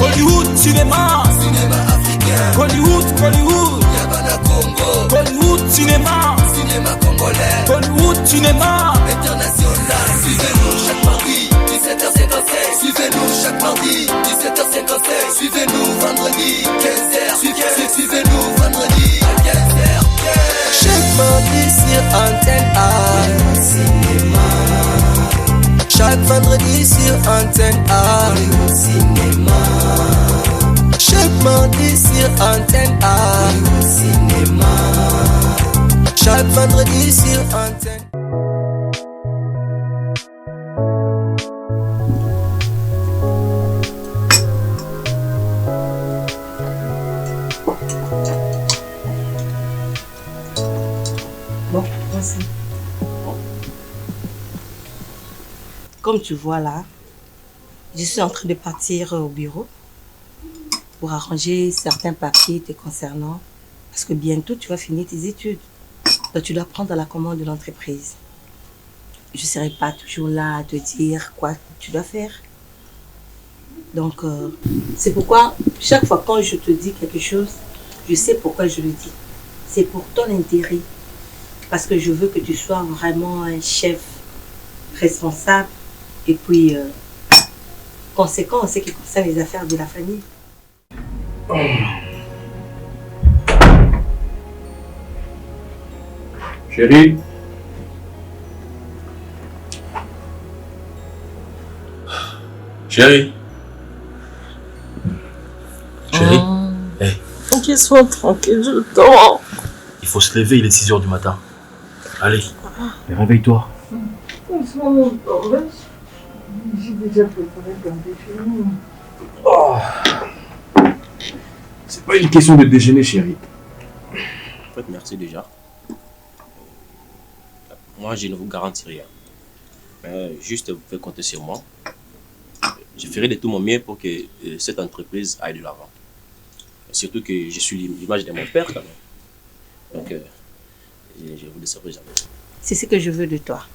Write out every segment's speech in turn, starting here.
Hollywood, cinéma. Cinéma africain. Hollywood, Hollywood. Yabana Congo. Hollywood, cinéma. Cinéma congolais. Hollywood, cinéma. International. Suivez-nous chaque mardi, 17h55. Suivez-nous chaque mardi, 17h55. Suivez-nous vendredi, 15h. Suivez-nous vendredi, à 15h. Chaque mardi sur Antenne A. Cinéma. Chaque vendredi sur Antenne A. Cinéma. Chaque mardi sur Antenne A. Cinéma. Chaque vendredi sur Antenne. Bon, voici. Comme tu vois là, je suis en train de partir au bureau pour arranger certains papiers te concernant parce que bientôt tu vas finir tes études. Donc tu dois prendre la commande de l'entreprise. Je ne serai pas toujours là à te dire quoi tu dois faire. Donc c'est pourquoi chaque fois quand je te dis quelque chose, je sais pourquoi je le dis. C'est pour ton intérêt. Parce que je veux que tu sois vraiment un chef responsable et puis conséquent en ce qui concerne les affaires de la famille. Chérie. Chérie. Chérie. Hey. Ok, sois tranquille, je dors. Il faut se lever, il est 6h du matin. Allez, réveille-toi. J'ai déjà préparé un déjeuner. Oh. C'est pas une question de déjeuner, chérie. En fait, merci déjà. Moi, je ne vous garantis rien. Mais juste, vous pouvez compter sur moi. Je ferai de tout mon mieux pour que cette entreprise aille de l'avant. Surtout que je suis l'image de mon père quand même. Donc, je ne vous décevrai jamais. C'est ce que je veux de toi.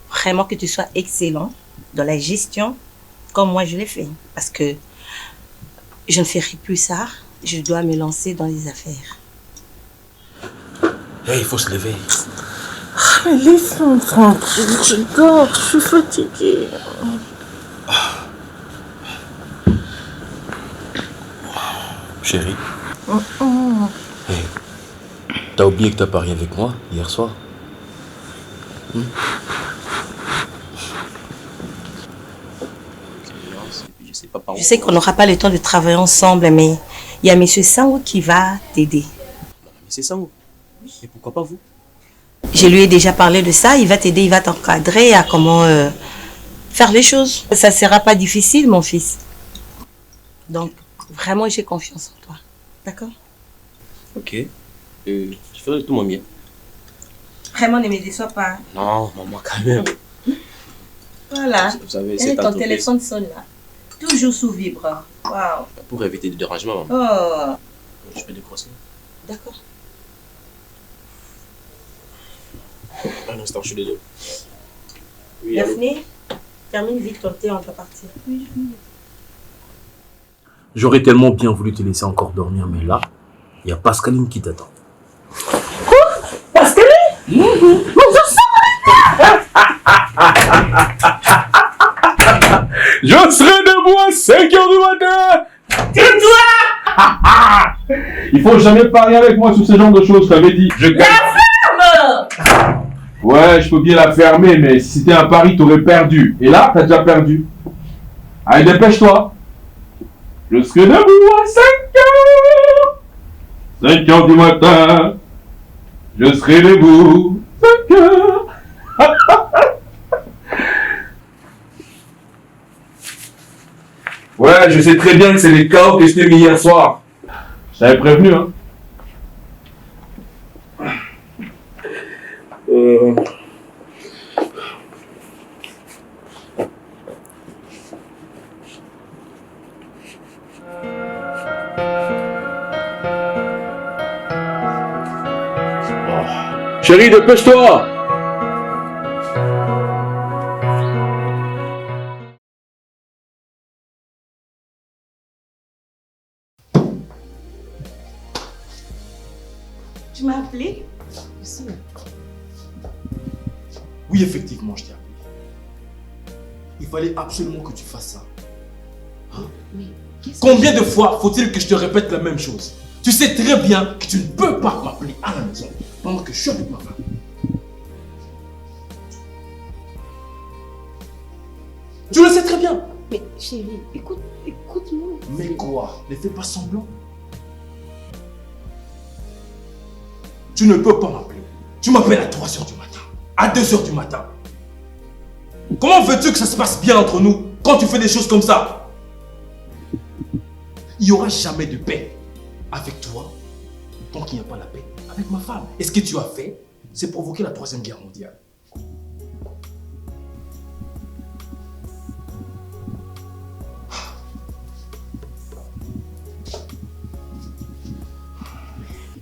Vraiment que tu sois excellent dans la gestion comme moi je l'ai fait. Parce que je ne ferai plus ça. Je dois me lancer dans les affaires. Hey, il faut se lever. Mais laisse-moi tranquille, je dors, je suis fatiguée. Chérie. Hey, t'as oublié que t'as parié avec moi hier soir? Je sais qu'on n'aura pas le temps de travailler ensemble, mais il y a M. Sango qui va t'aider. C'est Sango. Et pourquoi pas vous? Je lui ai déjà parlé de ça. Il va t'aider, il va t'encadrer à comment faire les choses. Ça ne sera pas difficile, mon fils. Donc, vraiment, j'ai confiance en toi. D'accord? Ok. Je ferai tout mon mieux. Vraiment, ne me déçois pas. Non, maman, quand même. Voilà. Vous savez, Et c'est ton téléphone sonne là. Toujours sous vibre. Waouh. Pour éviter des dérangements, maman. Oh. Je peux décrocher. D'accord. Un instant, je suis désolé. Oui, allô? Daphné, termine vite ton thé, on va partir. Oui, J'aurais tellement bien voulu te laisser encore dormir, mais là, il y a Pascaline qui t'attend. Pascaline? Je serai debout à 5h du matin. Tais-toi. Il faut jamais parler avec moi sur ce genre de choses, je t'avais dit. La ferme. Ouais, je peux bien la fermer, mais si c'était un pari, t'aurais perdu. Et là, t'as déjà perdu. Allez, dépêche-toi. Je serai debout à 5h. 5h du matin. Je serai debout. 5h. Ouais, je sais très bien que c'est les chaos que je t'ai mis hier soir. Je t'avais prévenu, hein. Chérie, dépêche-toi! Tu m'as appelé? Je sais. Oui, effectivement, je t'ai appelé. Il fallait absolument que tu fasses ça. Hein? Mais Combien de fois faut-il que je te répète la même chose? Tu sais très bien que tu ne peux pas m'appeler à la maison pendant que je suis avec ma femme. Tu le sais très bien. Mais chérie, écoute-moi. Mais quoi? Ne fais pas semblant. Tu ne peux pas m'appeler. Tu m'appelles à 3h du matin, à 2h du matin. Comment veux-tu que ça se passe bien entre nous quand tu fais des choses comme ça? Il n'y aura jamais de paix avec toi tant qu'il n'y a pas la paix avec ma femme. Et ce que tu as fait, c'est provoquer la 3e guerre mondiale.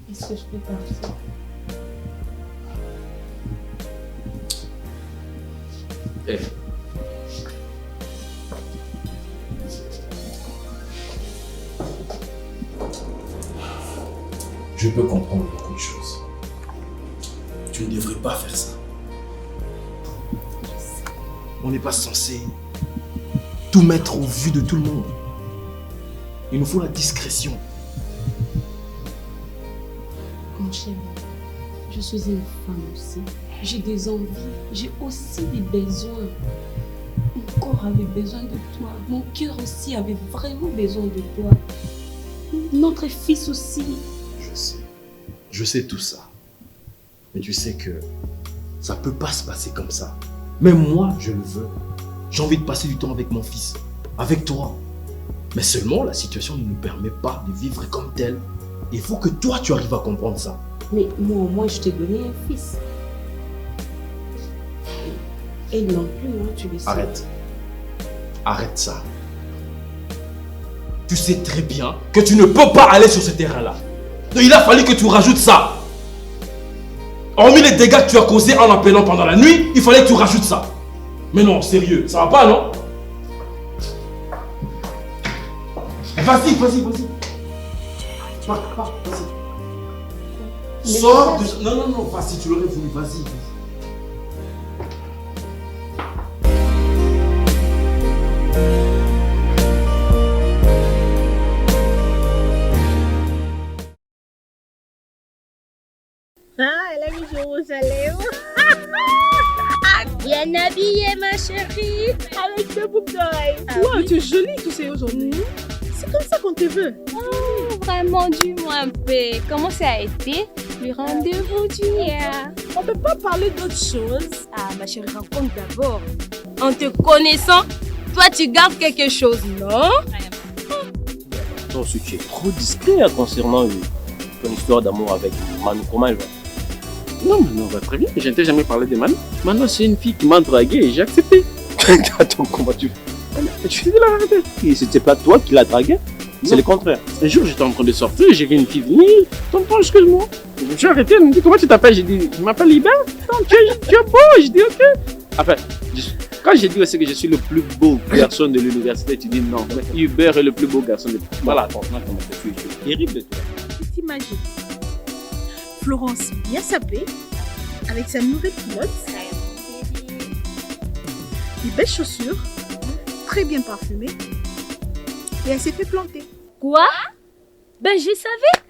Est-ce que je peux partir? Eh. Je peux comprendre beaucoup de choses. Tu ne devrais pas faire ça. On n'est pas censé tout mettre au vu de tout le monde. Il nous faut la discrétion. Mon chéri, je suis une femme aussi. J'ai des envies, j'ai aussi des besoins. Mon corps avait besoin de toi. Mon cœur aussi avait vraiment besoin de toi. Notre fils aussi. Je sais tout ça. Mais tu sais que ça ne peut pas se passer comme ça. Même moi, je le veux. J'ai envie de passer du temps avec mon fils, avec toi. Mais seulement, la situation ne nous permet pas de vivre comme tel. Il faut que toi, tu arrives à comprendre ça. Mais moi, au moins, je t'ai donné un fils. Et non plus, hein, tu le sais. Arrête. Arrête ça. Tu sais très bien que tu ne peux pas aller sur ce terrain-là. Donc il a fallu que tu rajoutes ça. Hormis les dégâts que tu as causés en appelant pendant la nuit, il fallait que tu rajoutes ça. Mais non, sérieux, ça va pas, non? Vas-y. Vas-y. Sors de... Non, vas-y, tu l'aurais voulu, vas-y. Ah, elle a mis Jérusalem. Bien habillée, ma chérie. Avec deux boucles d'oreilles. Wow, tu es jolie, tu sais, aujourd'hui. C'est comme ça qu'on te veut. Oh, vraiment, dis-moi un peu. Comment ça a été le rendez-vous d'hier? On peut pas parler d'autre chose. Ah, ma chérie, raconte d'abord. En te connaissant, toi, tu gardes quelque chose, non? Toi aussi, tu es trop discret concernant ton histoire d'amour avec Manu. Comment elle va? Non, Manu va très bien. Je ne t'ai jamais parlé de Manu. Manu, c'est une fille qui m'a dragué et j'ai accepté. Attends, comment tu fais? Tu dis la vérité. Et c'était pas toi qui l'as dragué? C'est le contraire. Un jour, j'étais en train de sortir, j'ai vu une fille venir. Tonton, excuse-moi. Je suis arrêté, elle me dit comment tu t'appelles? J'ai dit, je m'appelle Hubert. Non, tu es beau. J'ai dit, ok. Enfin, quand j'ai dit aussi que je suis le plus beau garçon de l'université, tu dis non. Mais Hubert est le plus beau garçon de... Voilà, franchement, comment tu es terrible de toi. Tu t'imagines Florence bien sapée, avec sa nouvelle culotte, des belles chaussures, très bien parfumées, et elle s'est fait planter. Quoi? Ben, je savais.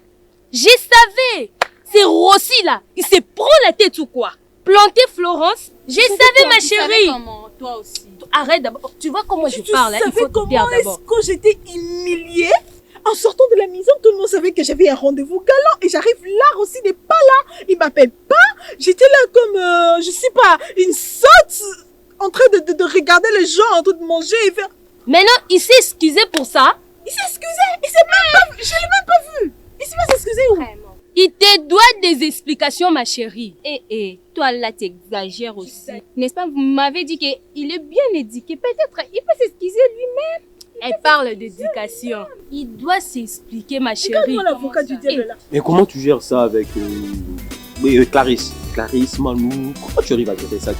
C'est Rossi, là. Il se prend la tête ou quoi? Planter Florence? Je savais, ma chérie. Comment, toi aussi? Arrête d'abord. Tu vois comment je parle, hein? Tu Il faut savais te comment taire est-ce d'abord. que j'étais humiliée? En sortant de la maison, tout le monde savait que j'avais un rendez-vous galant et j'arrive là, aussi n'est pas là. Il m'appelle pas. J'étais là comme, je sais pas, une sotte en train de regarder les gens en train de manger et faire... Maintenant, il s'est excusé pour ça. Il s'est excusé. Il s'est même pas vu. Je l'ai même pas vu. Il s'est pas excusé où? Vraiment. Il te doit des explications, ma chérie. Toi là, tu exagères aussi. N'est-ce pas, vous m'avez dit qu'il est bien éduqué. Peut-être il peut s'excuser lui-même. Elle parle d'éducation. Il doit s'expliquer, ma chérie. Regarde-moi l'avocat du diable là. Mais comment tu gères ça avec Clarisse, Manu? Comment tu arrives à gérer ça?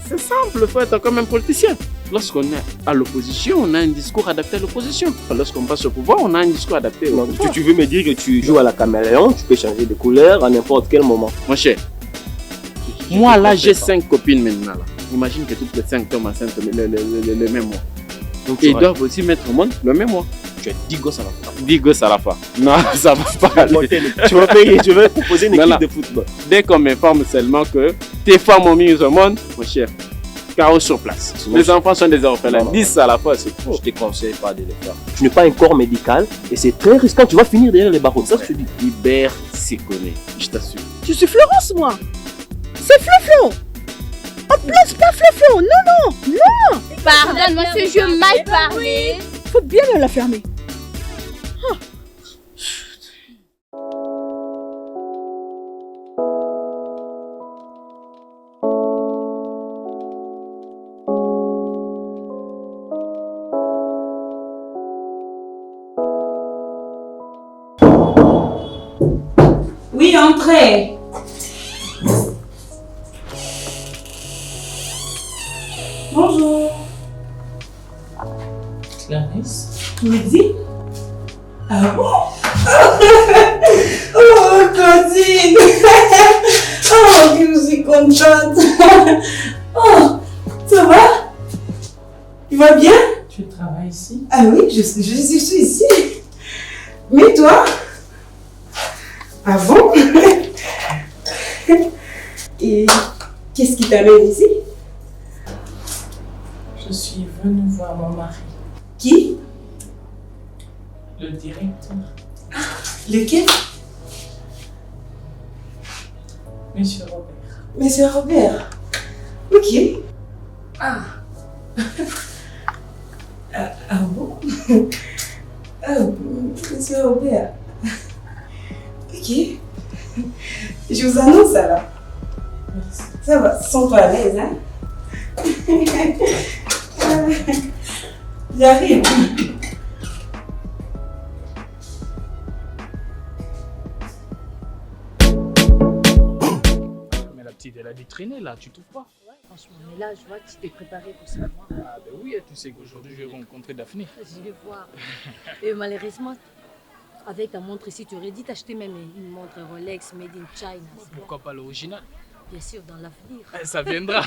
C'est simple, il faut être comme un politicien. lorsqu'on est à l'opposition, on a un discours adapté à l'opposition. Lorsqu'on passe au pouvoir, on a un discours adapté au pouvoir. Tu veux me dire que tu joues à la caméléon, tu peux changer de couleur à n'importe quel moment. Mon cher, moi là j'ai 5 copines maintenant. Là. Imagine que toutes les 5 tombent enceintes le même mois. Donc, et ils doivent aussi mettre au monde le même mois. Tu as 10 gosses à la fois. 10 gosses à la fois. Non, ça va pas aller. Tu vas payer, je vais proposer une équipe de football. Dès qu'on m'informe seulement que tes femmes ont mis au monde, mon cher, chaos sur place. Les enfants sont des orphelins. 10 à la fois, c'est trop. Je te conseille pas de le faire. Tu n'es pas un corps médical et c'est très risquant. Tu vas finir derrière les barreaux. Ça, je te dis. Hubert s'y connaît, je t'assure. Je suis Florence, moi. C'est Floflo. En plus, pas Floflo. Non. Pardonne-moi si je mal parlé. Faut bien me la fermer. Oui, entrez. Bonjour. Clarisse. Mehdi. Ah bon? Oh, cousine. Oh, je suis contente. Oh, ça va? Tu vas bien? Tu travailles ici? Ah oui, je suis ici. Mais toi? Ah bon? Et qu'est-ce qui t'amène ici? Je suis venue voir mon mari. Qui? Le directeur. Lequel? Monsieur Robert. Monsieur Robert. Ok. Ah. Ah bon? Ah, Monsieur Robert. Ok. Je vous annonce alors. Merci. Ça va, sens-toi à l'aise, hein? J'arrive. Mais la petite, elle a dû traîner là, tu trouves pas? Ouais, franchement, mais là, je vois que tu t'es préparé pour ça. Ah ben oui, tu sais qu'aujourd'hui, je vais rencontrer Daphné. Je vais voir. Et malheureusement, avec ta montre ici, tu aurais dit t'acheter même une montre Rolex made in China. Pourquoi pas l'original? Bien sûr, dans l'avenir. Ça viendra.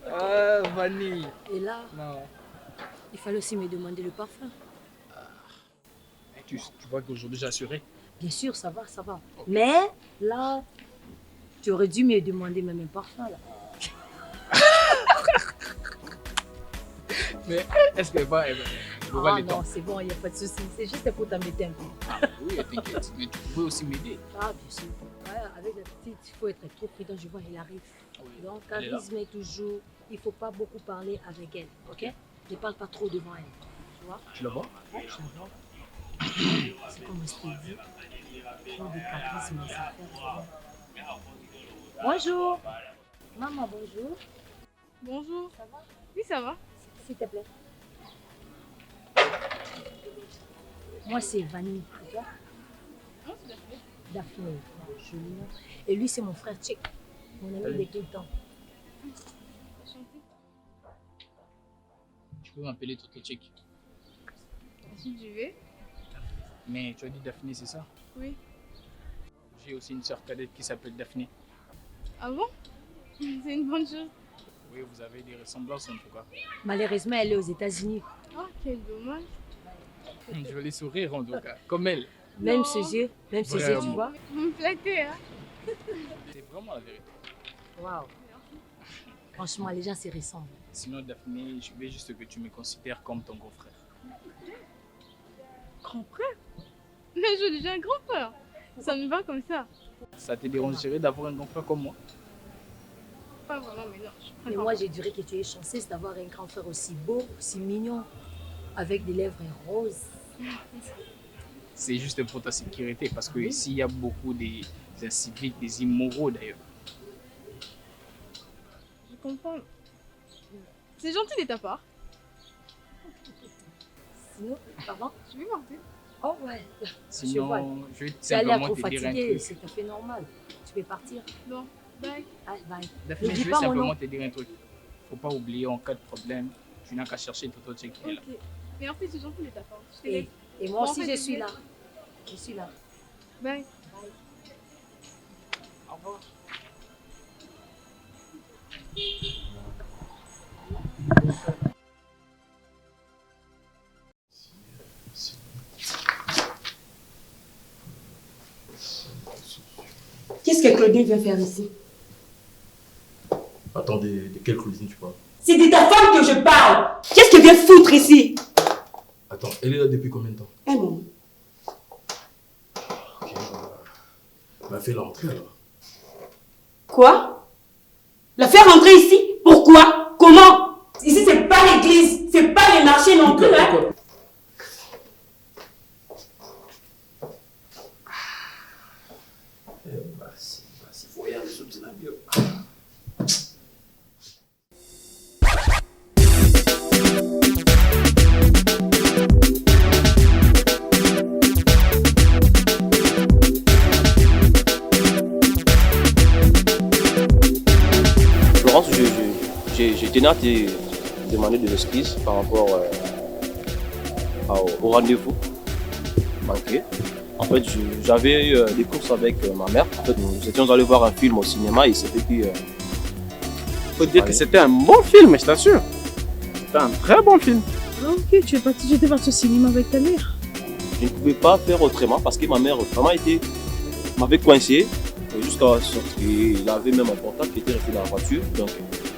Ah, Vanille. Et là, non. Il fallait aussi me demander le parfum. Tu vois qu'aujourd'hui, j'ai assuré? Bien sûr, ça va, ça va. Okay. Mais là, tu aurais dû me demander même un parfum. Là. Mais est-ce qu'elle va... Ah non, c'est bon, il n'y a pas de souci. C'est juste pour t'embêter un peu. Ah oui, t'inquiète. Mais tu pouvais aussi m'aider. Ah, bien sûr. Ouais, avec la petite, il faut être trop prudent. Je vois, elle arrive. Oui. Donc, charisme est toujours... Il ne faut pas beaucoup parler avec elle, ok? Ne parle pas trop devant elle. Tu vois? Tu la vois? Oui, je la vois. C'est comme je t'ai dit. Trop de charisme, ça fait. Bonjour. Maman, bonjour. Bonjour. Ça va? Oui, ça va. S'il te plaît. Moi, c'est Vanille. Et toi? Non, c'est Daphné. Daphné, joli nom. Et lui, c'est mon frère Tchèque. Mon ami de tout le temps. Enchantée. Tu peux m'appeler Toto Tchèque. Si tu veux. Mais tu as dit Daphné, c'est ça? Oui. J'ai aussi une sœur cadette qui s'appelle Daphné. Ah bon? C'est une bonne chose. Oui, vous avez des ressemblances en tout cas. Malheureusement, elle est aux États-Unis. Oh, quel dommage. Joli sourire en tout cas, comme elle. Même ses yeux, tu vois. Vous me flattez, hein? C'est vraiment la vérité. Waouh. Franchement, les gens se ressemblent. Sinon, Daphné, je veux juste que tu me considères comme ton grand frère. Grand frère? Mais j'ai déjà un grand frère. Ça me va comme ça. Ça te dérangerait d'avoir un grand frère comme moi? Pas vraiment, mais non. Mais moi, je dirais que tu es chanceuse d'avoir un grand frère aussi beau, aussi mignon, avec des lèvres roses. C'est juste pour ta sécurité, parce que ici, il y a beaucoup des inciviques, des immoraux d'ailleurs. Je comprends. C'est gentil de ta part. Sinon, pardon? Je vais porter. Oh ouais. Sinon, je vais tu as l'air simplement trop te dire un fatigué, truc. c'est tout à fait normal. Tu peux partir. Bon, bye. Allez, bye. Daphné, je vais simplement te dire un truc. faut pas oublier en cas de problème, tu n'as qu'à chercher tout autre qui est là. Ok. Mais en fait, je j'en voulais ta part. Et moi aussi, je suis là. Je suis là. Bye. Au revoir. Qu'est-ce que Claudine vient faire ici? Attendez, de quelle Claudine tu parles? C'est de ta femme que je parle. Qu'est-ce qu'elle vient foutre ici? Attends, elle est là depuis combien de temps? Un moment. Ok, bah fais-la rentrer alors. Quoi? La faire rentrer ici? Pourquoi? Comment? Ici, c'est pas l'église, c'est pas les marchés non plus, hein? Florence, je tenais à te demander des excuses par rapport au rendez-vous manqué. En fait, j'avais des courses avec ma mère. En fait, nous étions allés voir un film au cinéma et c'était que... Faut dire que c'était un bon film, je t'assure. C'était un très bon film. Ah, ok, tu étais parti au cinéma avec ta mère. Je ne pouvais pas faire autrement parce que ma mère vraiment m'avait coincé jusqu'à sortir. Il avait même un portable qui était resté dans la voiture. Donc,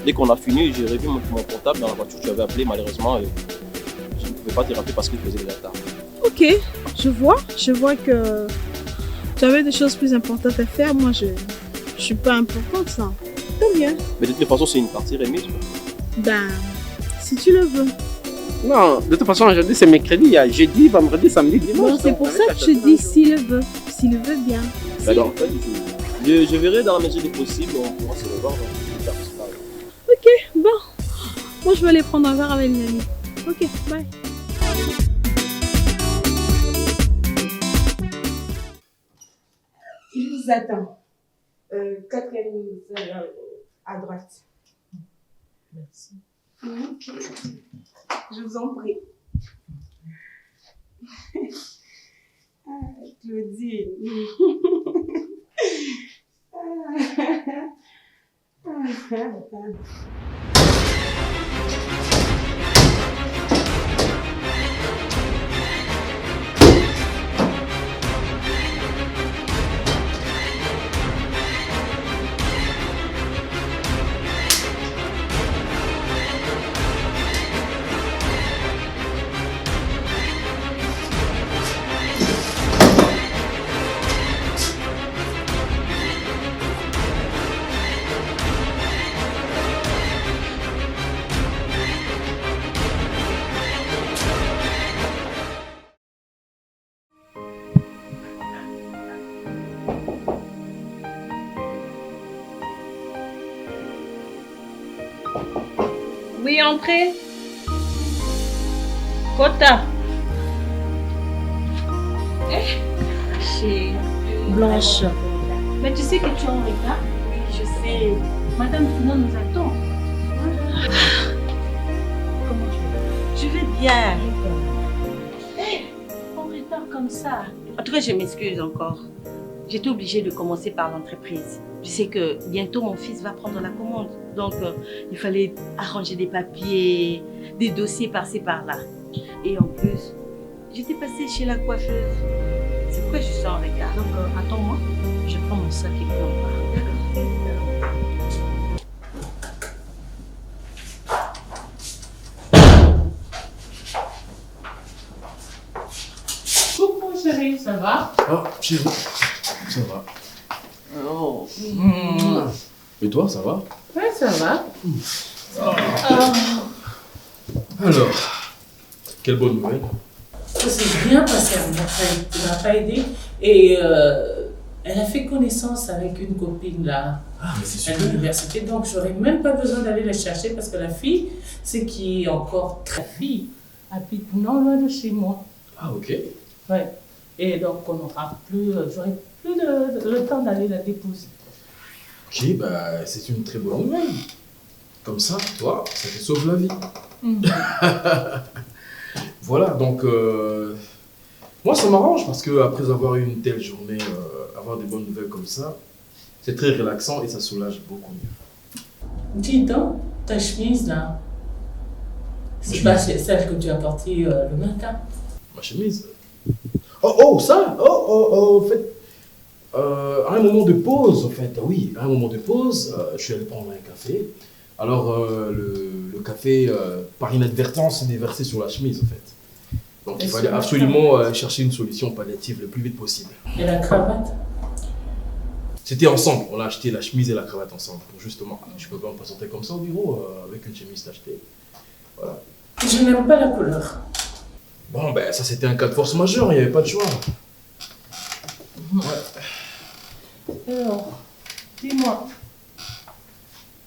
dès qu'on a fini, j'ai revu mon portable dans la voiture. Tu avais appelé, malheureusement, je ne pouvais pas te rappeler parce qu'il faisait déjà tard. Ok, je vois que tu avais des choses plus importantes à faire. Moi, je suis pas importante, ça. Très bien. Mais de toute façon, c'est une partie remise. Ben, si tu le veux. Non, de toute façon, aujourd'hui c'est mercredi, il y a jeudi, vendredi, samedi, dimanche. Bon, c'est pour ça que je te dis s'il le veut. S'il le veut bien. Alors, en fait, je verrai dans la mesure du possible, on pourra se revoir. Ok, bon. Moi, je vais aller prendre un verre avec une amie. Ok, bye. Il vous attend. Quatrième à droite. Merci. Je vous en prie. Claudine. Oui, entrez. Kota. Chez Blanche. Mais tu sais que tu es en retard? Oui, je sais. Madame Fina nous attend. Comment Je vais bien. En retard comme ça. En tout cas, je m'excuse encore. J'étais obligée de commencer par l'entreprise. Je sais que bientôt mon fils va prendre la commande. Donc, il fallait arranger des papiers, des dossiers par-ci par-là. Et en plus, j'étais passée chez la coiffeuse. C'est pourquoi je suis en retard. Donc, attends-moi. Je prends mon sac et puis on part. Coucou chérie, ça va? Ah, chérie, ça va. Oh. Et toi, ça va? Oui, ça va. Alors, quelle bonne nouvelle. Ça s'est bien passé à elle m'a pas aidé et elle a fait connaissance avec une copine là à l'université, donc j'aurais même pas besoin d'aller la chercher parce que la fille, c'est qui est encore très fille, habite non loin de chez moi. Ah ok. Ouais. Et donc on n'aura plus, j'aurai plus le temps d'aller la déposer. Ok, bah c'est une très bonne nouvelle. Comme ça, toi, ça te sauve la vie. Voilà, donc moi ça m'arrange parce que après avoir eu une telle journée, avoir des bonnes nouvelles comme ça, c'est très relaxant et ça soulage beaucoup mieux. Dis donc, ta chemise là, c'est pas celle que tu as portée le matin? Ma chemise? Oh, ça! En fait, à un moment de pause, en fait, oui, à un moment de pause, je suis allé prendre un café. Alors, le café, par inadvertance, s'est versé sur la chemise, en fait. Donc, il fallait absolument chercher une solution palliative le plus vite possible. Et la cravate? C'était ensemble. On a acheté la chemise et la cravate ensemble. Justement, je ne peux pas me présenter comme ça au bureau avec une chemise achetée. Voilà. Je n'aime pas la couleur. Bon, ben, ça c'était un cas de force majeure, il n'y avait pas de choix. Ouais. Alors, dis-moi,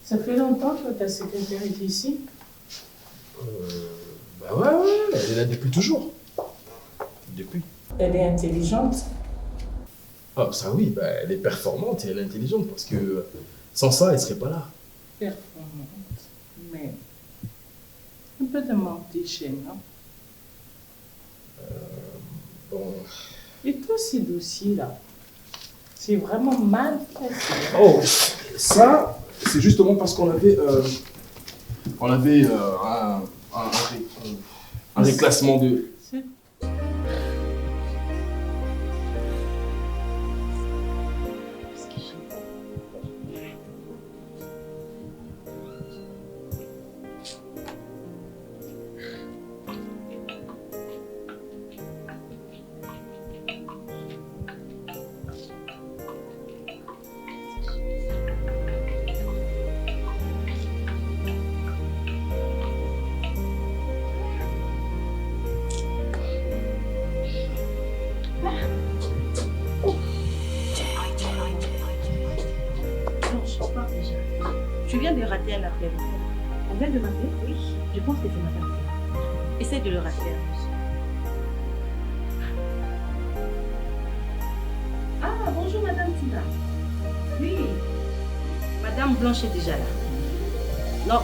ça fait longtemps que ta secrétaire est ici? Bah ouais, elle est là depuis toujours. Depuis. Elle est intelligente? Ah, ça oui, bah, elle est performante et elle est intelligente parce que sans ça, elle ne serait pas là. Performante, mais un peu de mentir chez moi. Bon. Et toi, ces dossiers-là, c'est vraiment mal fait. Oh, ça, c'est justement parce qu'on avait, un réclassement de... Tu viens de rater un appel. On vient de m'appeler? Oui. Je pense que c'est madame. Essaye de le rater. Ah, bonjour madame Tina. Oui. Madame Blanche est déjà là. Non.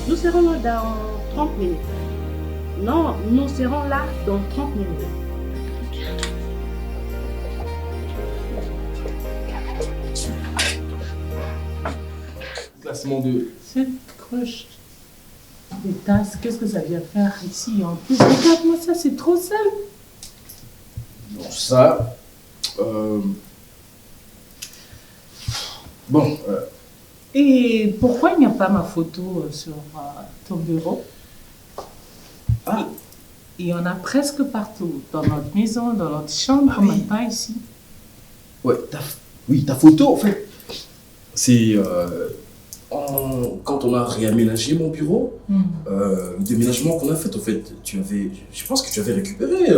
Nous serons là dans 30 minutes. Non, nous serons là dans 30 minutes. Classement de... Cette croche de tasse, qu'est-ce que ça vient faire ici? En plus, regarde-moi ça, c'est trop sale. Bon, ça... Bon... Et pourquoi il n'y a pas ma photo sur ton bureau? Ah. Il y en a presque partout, dans notre maison, dans notre chambre, même pas ici. Ouais, ta photo, en fait, c'est... quand on a réaménagé mon bureau, le déménagement qu'on a fait, en fait, je pense que tu avais récupéré.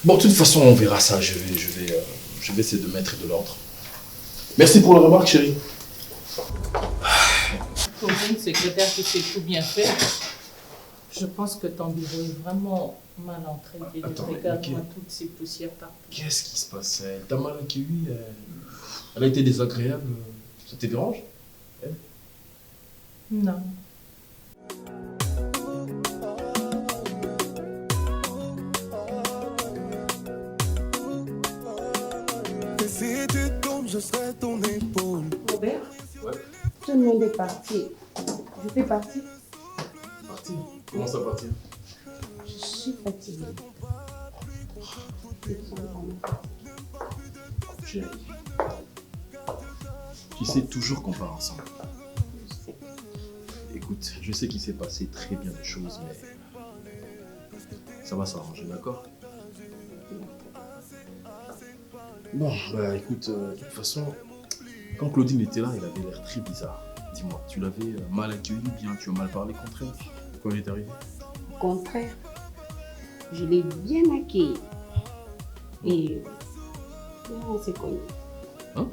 Bon, de toute façon, on verra ça. Je vais essayer de mettre de l'ordre. Merci pour la remarque, chérie. Pour une secrétaire qui sait tout bien faire, je pense que ton bureau est vraiment mal entretenu. Regarde-moi toutes ces poussières partout. Qu'est-ce qui se passe? Elle t'a mal accueilli? Elle a été désagréable? Ça te dérange? Non. Et si tu tombes, je serai ton épaule. Robert, ouais. Tout le monde est parti. Je fais partie. Parti? Comment ça partir? Je suis fatiguée. Chérie, tu sais toujours qu'on part ensemble. Écoute, je sais qu'il s'est passé très bien de choses, mais ça va s'arranger, d'accord? Bon, bah écoute, de toute façon, quand Claudine était là, elle avait l'air très bizarre. Dis-moi, tu l'avais mal accueilli ou bien tu as mal parlé contre elle quand elle est arrivée? Au contraire, je l'ai bien accueilli. Et on s'est connus. Hein?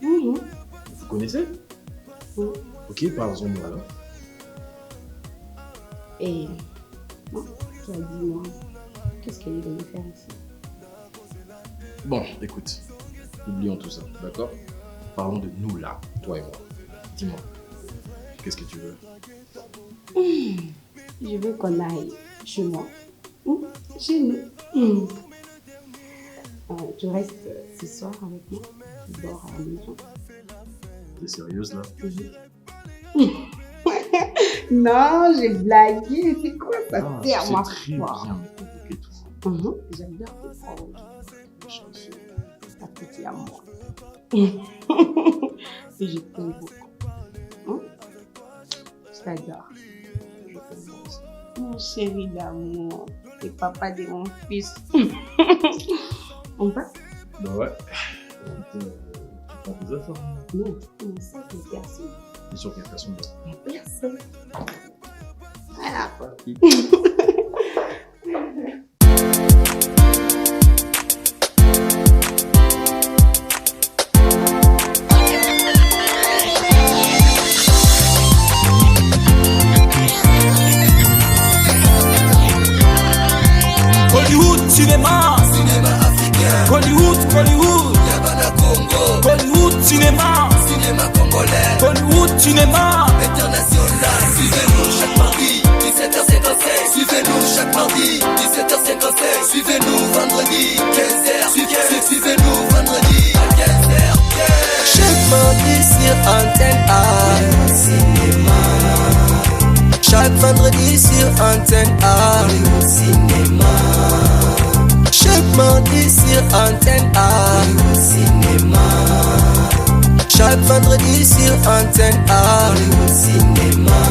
Vous connaissez? Oui. Ok, parlons-nous alors. Et non, toi, dis-moi, qu'est-ce qu'elle est venue faire ici? Bon, écoute, oublions tout ça, d'accord? Parlons de nous là, toi et moi. Dis-moi, Qu'est-ce que tu veux? Je veux qu'on aille chez moi. Chez nous. Tu restes ce soir avec moi. Tu dors à la maison. T'es sérieuse là? Non, j'ai blagué. C'est quoi ça? C'est à moi. très bien provoqué toi. J'adore te provoquer. Ta petite à moi. Et je t'aime beaucoup. Je t'adore. Je t'aime aussi. Mon chéri d'amour. Et papa de mon fils. On va? Bah ouais. Tu prends tes affaires. Non, ça c'est personne. T'es sûr qu'il y a personne d'autre? Personne. Voilà. Hollywood, cinéma. Cinéma africain. Hollywood, Hollywood. Yabana Congo. Hollywood, cinéma. Cinéma congolais. Hollywood, cinéma. International. Suivez-nous chaque mardi, 17h55. Suivez-nous chaque mardi, 17h55. Suivez-nous vendredi, 15h. Suivez-nous vendredi à 15h. Chaque mardi sur Antenne A. Cinéma. Chaque vendredi sur Antenne A. Cinéma. Chaque mardi sur Antenne A. Cinéma. Chaque vendredi sur Antenne A. Cinéma.